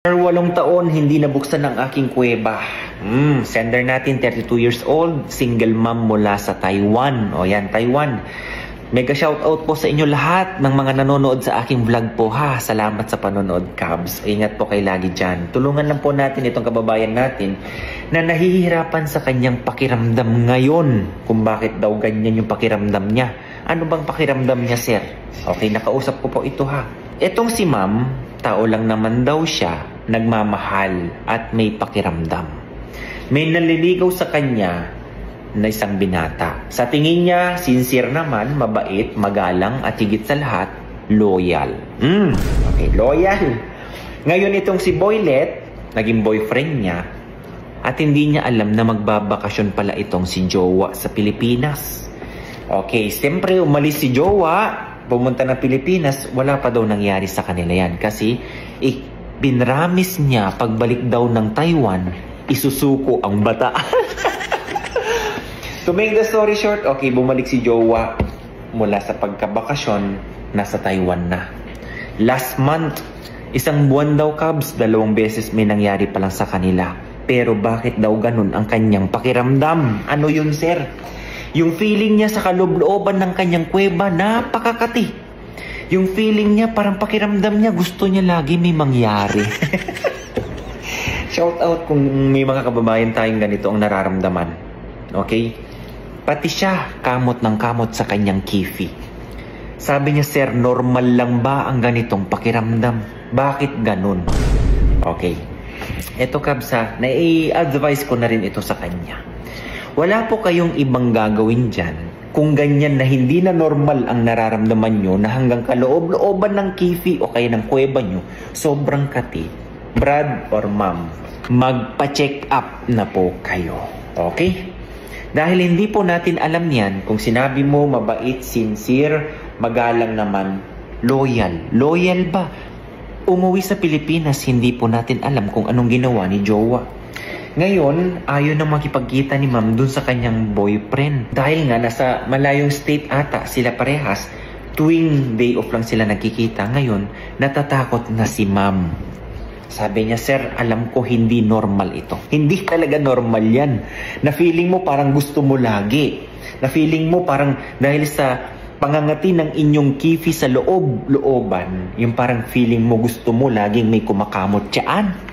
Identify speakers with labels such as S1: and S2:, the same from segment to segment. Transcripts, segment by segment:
S1: For 8 taon, hindi nabuksan ang aking kuweba. Sender natin, 32 years old, single mom mula sa Taiwan. O yan, Taiwan. Mega shoutout po sa inyo lahat ng mga nanonood sa aking vlog po ha. Salamat sa panonood, Cubs. Ingat po kayo lagi dyan. Tulungan lang po natin itong kababayan natin na nahihirapan sa kanyang pakiramdam ngayon. Kung bakit daw ganyan yung pakiramdam niya. Ano bang pakiramdam niya, sir? Okay, nakausap ko po ito ha. Itong si ma'am, tao lang naman daw siya, nagmamahal at may pakiramdam. May nanliligaw sa kanya na isang binata. Sa tingin niya, sincere naman, mabait, magalang at higit sa lahat, loyal. Okay, loyal. Ngayon itong si Boylet, naging boyfriend niya at hindi niya alam na magbabakasyon pala itong si Jowa sa Pilipinas. Okay, siyempre umalis si Jowa, pumunta ng Pilipinas, wala pa daw nangyari sa kanila yan. Kasi, binramis niya pagbalik daw ng Taiwan, isusuko ang bata. To make the story short, okay, bumalik si Jowa mula sa pagkabakasyon, nasa Taiwan na. Last month, 1 buwan daw, Cubs, 2 beses may nangyari pa lang sa kanila. Pero bakit daw ganun ang kanyang pakiramdam? Ano yun, sir? Yung feeling niya sa kaloob-looban ng kanyang kuweba, napakakati. Yung feeling niya, parang pakiramdam niya, gusto niya lagi may mangyari. Shout out kung may mga kababayan tayong ganito ang nararamdaman. Okay? Pati siya, kamot ng kamot sa kanyang kifi. Sabi niya, sir, normal lang ba ang ganitong pakiramdam? Bakit ganun? Okay. Ito, Cubs, nai-advise ko na rin ito sa kanya. Wala po kayong ibang gagawin dyan kung ganyan na hindi na normal ang nararamdaman nyo na hanggang kaloob-looban ng kifi o kaya ng kuweba nyo, sobrang kati. Brad or ma'am, magpa-check up na po kayo. Okay? Dahil hindi po natin alam yan kung sinabi mo mabait, sincere, magalang naman, loyal. Loyal ba? Umuwi sa Pilipinas, hindi po natin alam kung anong ginawa ni Jowa. Ngayon, ayaw na makipagkita ni ma'am dun sa kanyang boyfriend. Dahil nga, nasa malayong state ata sila parehas, tuwing day off lang sila nagkikita. Ngayon, natatakot na si ma'am. Sabi niya, sir, alam ko hindi normal ito. Hindi talaga normal yan. Na feeling mo parang gusto mo lagi. Na feeling mo parang dahil sa pangangati ng inyong kifi sa loob-looban, yung parang feeling mo gusto mo laging may kumakamot tiyaan.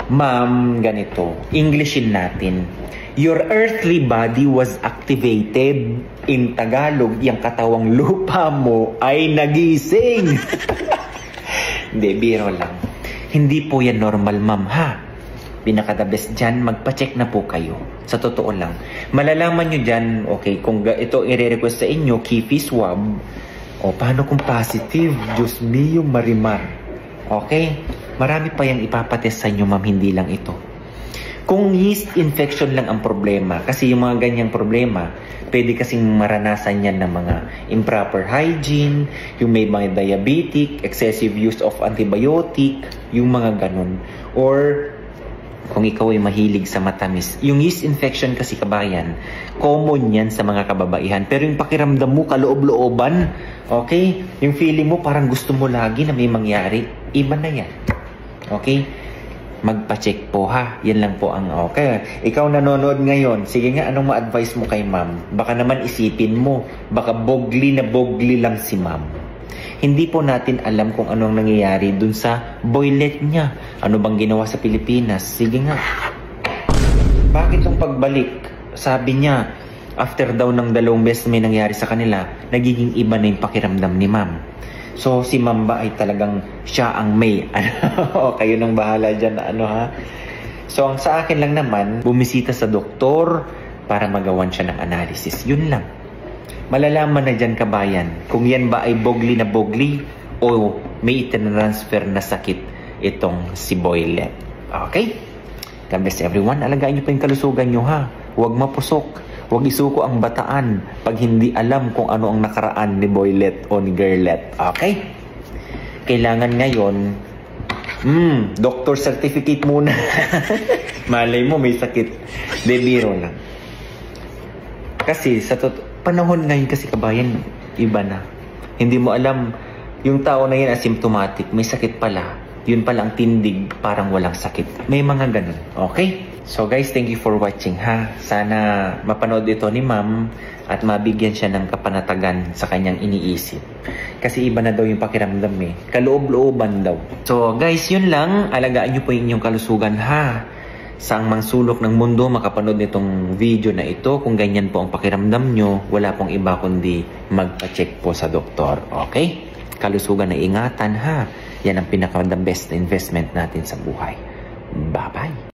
S1: Ma'am, ganito. Englishin natin. Your earthly body was activated. In Tagalog, yung katawang lupa mo ay nagising. Hindi, biro lang. Hindi po yan normal, ma'am, ha? Pinaka-the best dyan, magpa-check na po kayo. Sa totoo lang. Malalaman nyo dyan, okay, kung ito i-request sa inyo, kifi swab, o paano kung positive? Diyos mio, marimar. Okay? Marami pa yung ipapatest sa inyo, ma'am, hindi lang ito. Kung yeast infection lang ang problema, kasi yung mga ganyang problema, pwede kasing maranasan yan ng mga improper hygiene, yung may mga diabetic, excessive use of antibiotic, yung mga ganun. Or kung ikaw ay mahilig sa matamis. Yung yeast infection kasi, kabayan, common yan sa mga kababaihan. Pero yung pakiramdam mo, kaloob-looban, okay? Yung feeling mo, parang gusto mo lagi na may mangyari, iba na yan. Okay? Magpa-check po ha. Yan lang po ang okay. Ikaw nanonood ngayon, sige nga, anong ma-advise mo kay ma'am? Baka naman isipin mo, baka bogli na bogli lang si ma'am. Hindi po natin alam kung anong nangyayari dun sa boylet niya. Ano bang ginawa sa Pilipinas? Sige nga. Bakit yung pagbalik? Sabi niya, after daw ng 2 beses may nangyari sa kanila, nagiging iba na yung pakiramdam ni ma'am. So, si ma'am ba ay talagang siya ang may, o kayo nang bahala dyan, ha? So, ang sa akin lang naman, bumisita sa doktor para magawan siya ng analysis. Yun lang. Malalaman na dyan, kabayan, kung yan ba ay bogli na bogli o may itinransfer na sakit itong si Boylet. Okay? God bless everyone. Alagaan nyo pa yung kalusugan nyo, ha? Huwag mapusok. Huwag isuko ang bataan pag hindi alam kung ano ang nakaraan ni Boylet o ni Girlet. Okay? Kailangan ngayon, doctor certificate muna. Malay mo, may sakit. De, biro lang. Kasi sa panahon ngayon kasi, kabayan, iba na. Hindi mo alam, yung tao na yan asymptomatic, may sakit pala. yun pala ang tindig, parang walang sakit. May mga ganun. Okay? So guys, thank you for watching ha. Sana mapanood ito ni ma'am at mabigyan siya ng kapanatagan sa kanyang iniisip. Kasi iba na daw yung pakiramdam eh. Kaloob-looban daw. So guys, yun lang. Alagaan nyo po yung inyong kalusugan ha. Saang mang sulok ng mundo makapanood nitong video na ito. Kung ganyan po ang pakiramdam nyo, wala pong iba kundi magpa-check po sa doktor. Okay? Kalusugan na ingatan ha. Yan ang pinaka-the best investment natin sa buhay. Bye-bye!